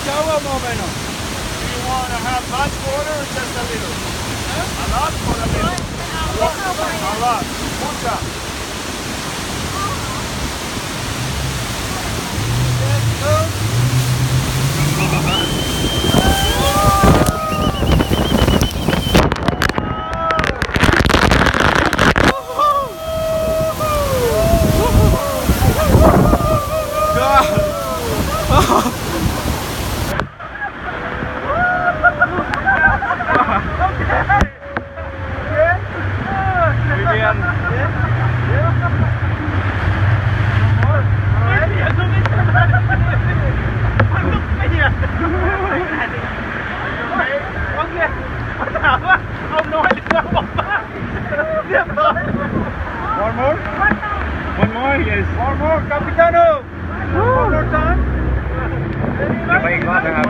mucha agua más o menos? Do you want to have much water or just a little? A lot or a little? A lot. Mucha. Muy bien. One more? One more, yes. One more, Capitano. One more time. ไปอีกรอบนะครับ